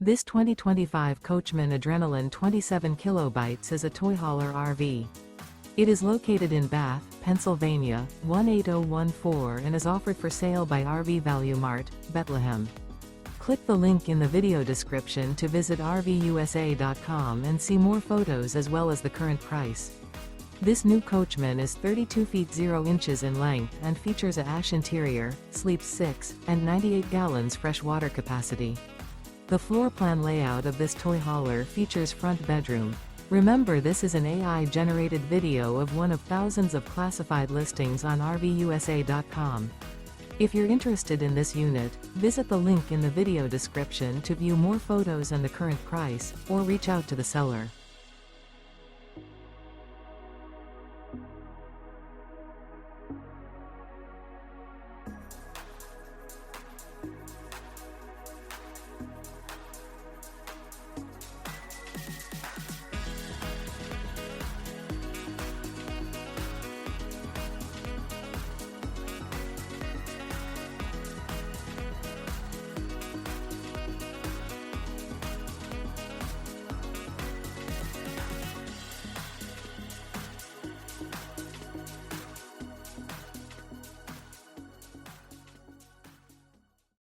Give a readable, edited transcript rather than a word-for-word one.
This 2025 Coachmen Adrenaline 27 kilobytes is a toy hauler RV. It is located in Bath, Pennsylvania, 18014 and is offered for sale by RV Value Mart, Behtlehem. Click the link in the video description to visit RVUSA.com and see more photos as well as the current price. This new Coachmen is 32 feet 0 inches in length and features a ash interior, sleeps 6, and 98 gallons fresh water capacity. The floor plan layout of this toy hauler features front bedroom. Remember, this is an AI-generated video of one of thousands of classified listings on RVUSA.com. If you're interested in this unit, visit the link in the video description to view more photos and the current price, or reach out to the seller.